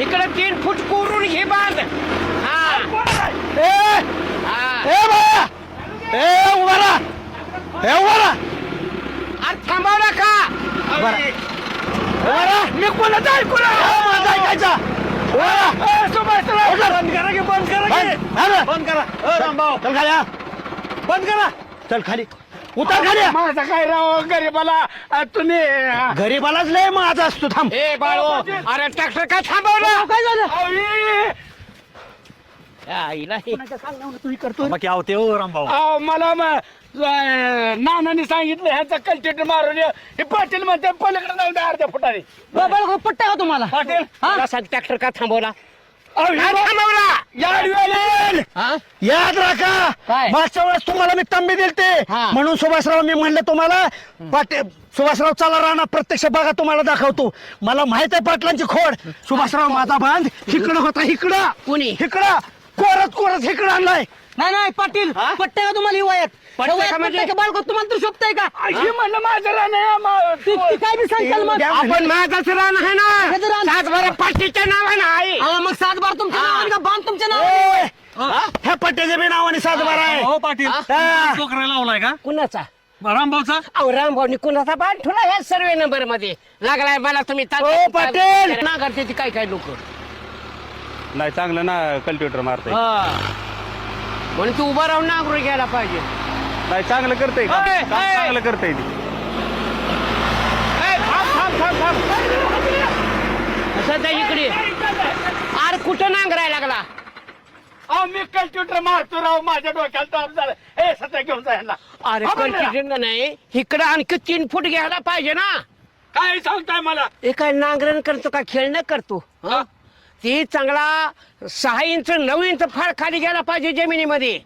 इकडे 3 फूट कोरून घे बांध. हा ए बाया ए उभा राहा उभा राहा अरे थांबव नका. उभा राहा मी कोणाचं ऐकू माझा ऐकायचा बंद करा रामभाऊ. चल खाली बंद करा. चल खाली उतर खाली माझा काय राव गरीबाला तुम्ही. गरीबालाच लय माझा असतो थांब ए बाळो अरे ट्रॅक्टर काय थांबवलं. काय झालं आईला हे. तुम्ही करतो बाकी आवते हो रामभाऊ. अहो, मला नानाने सांगितलं ह्याचा कल्टिवेटर मारून ये. हे पाटील म्हणते पलीकडे जाऊन द्या अर्ध्या फुटाने. पट्टा का तुम्हाला पाटील मला सांग ट्रॅक्टर का थांबवला. याद राखा काय? मागच्या वेळेस तुम्हाला मी तंबी दिलते हा. म्हणून सुभाषराव मी म्हणलं तुम्हाला सुभाषराव चला राणा प्रत्यक्ष बघा तुम्हाला दाखवतो. मला माहित आहे पाटलांची खोड. सुभाषराव माझा बांध इकडं होता इकडं कुणी? इकडं कोरत इकडं आणलाय. नाही पाटील पट्टे का तुम्हाला हिवायत म्हणजे? बाळगो तुम्हाला तर शोभताय का हे म्हणलं माझं रान ती काय बी सांगताल मग आपण माझाच रान आहे माझं ना. रान. 7 बारा पाटीच्या नावानं आहे. अहो, मग 7 बार तुमच्या नावाने का बांध तुमच्या नावाने ए, ह्या पट्ट्याच्या बी नावाने सातबार आहे. हो पाटील हा. टोकरा लावलाय का कुणाचा रामभाऊचा. अहो रामभाऊनी कुणाचा बांध ठेवला ह्या सर्वे नंबर मध्ये लागलाय मला. तुम्ही ओ, पाटील. ना करते ती काय लोक नाही चांगलं ना कल्टिवेटर मारतय. म्हणून तू उभा राहून नांगरून घ्यायला पाहिजे. नाही चांगलं करतय का ए, काम ए. चांगलं करतय ती. थांब सध्या इकडे. अरे कुठं नांगरायला लागला. अहो मी कल्टिवेटर मारतो राव माझ्या डोक्याला ताप झाला. हे सध्या घेऊन जायला अरे कल्टिवेटर नाही इकडं आणखी 3 फूट घ्यायला पाहिजे ना. काय सांगताय मला. हे काय नांगरण करतो का खेळणं करतो. हं? ती चांगला 6 इंच 9 इंच फार खाली गेला पाहिजे जमिनीमध्ये.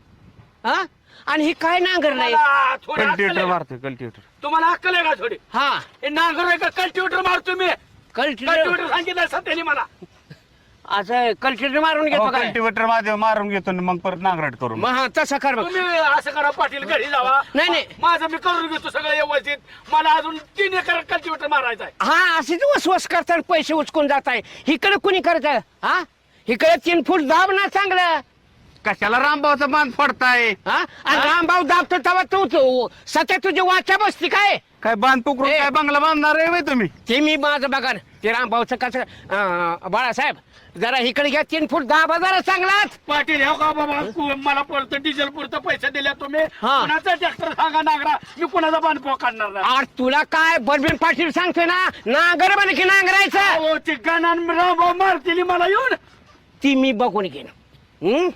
हा आणि ही काय नांगर नाही. मला थोडी अक्कल कल्टिवेटर आहे का? मारतोय कल्टिवेटर. तुम्हाला अक्कल आहे का थोडी. हा हे नांगर आहे का कल्टिवेटर मारतो मी. कल्टिवेटर कल्टिवेटर सांगितलं सध्याने मला. असं कल्टिवेटर मारून घेतो काय. कल्टिवेटर मारून घेतो आणि मग परत नांगरट करून. मग हा तसं कर बघ. तुम्ही असं करा पाटील घरी जावा. नाही. माझं मी करून घेतो सगळं व्यवस्थित. मला अजून 3 एकर कल्टिवेटर मारायचं आहे. हा असेच वसवस करतात पैसे उचकून जात आहे. इकडे कुणी करत हा इकडे 3 फूट दाब ना चांगलं. कशाला रामभाऊचा बांध फोडताय. हा आणि रामभाऊ दाबतो तेव्हा तू सध्या तुझी वाचा बसती काय. काय बांध पुकरून ए. काय बंगला बांधणार आहे व्हय तुम्ही. ते मी माझं बघा ते रामभाऊचं कसं बाळासाहेब जरा इकडे घ्या 3 फूट दाबा जरा चांगलाच. पाटील हो का बाबा मला पुरतं डिझेल पुरतं पैसे दिले तुम्ही. हा. कुणाचा ट्रॅक्टर सांगा नागरा. मी कुणाचा बांधपो काढणार नाही. अरे तुला काय बलबीन पाटील सांगतोय ना नांगर म्हणे की नांगरायचं. अहो, ते गणान रामभाऊ मारतील मला येऊन. ती मी बघून घेईन.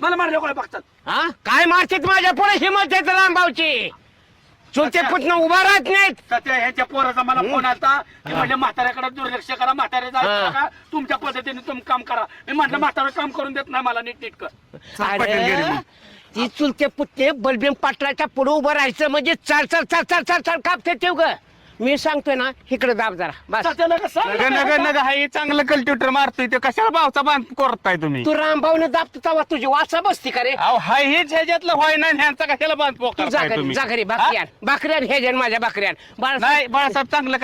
मला मारले काय बघतात. हा काय मारतात माझ्या पुढे हिंमत आहे रामभाऊची. चुलते पुतणं उभा राहत नाहीत. सध्या ह्याच्या पोराचा मला फोन आलता की म्हणजे म्हाताऱ्याकडे दुर्लक्ष करा. म्हातारे हा. का तुमच्या पद्धतीने तुम्ही काम करा. मी म्हटलं म्हातारा काम करून देत नाही मला नीट अरे ती चुलते पुतणे बलबीन पाटलाच्या पुढे उभं राहायचं म्हणजे चाल कापते ते ग. मी सांगतोय ना इकडे दाब जरा बस. नग हाय चांगलं कल्टिवेटर मारतोय ते कशाला भावचा बांध करताय तुम्ही. तू रामभाऊने दाबतो तेव्हा तुझी वाचा बसती का रे. अहो हाय हेच ह्याच्यातलं व्हाय नाही ह्यांचा कशाला बांध तू करताय तुम्ही. जाकरी भाकऱ्यान माझ्या भाकऱ्यान बाळा नाही बाळासाहेब चांगलं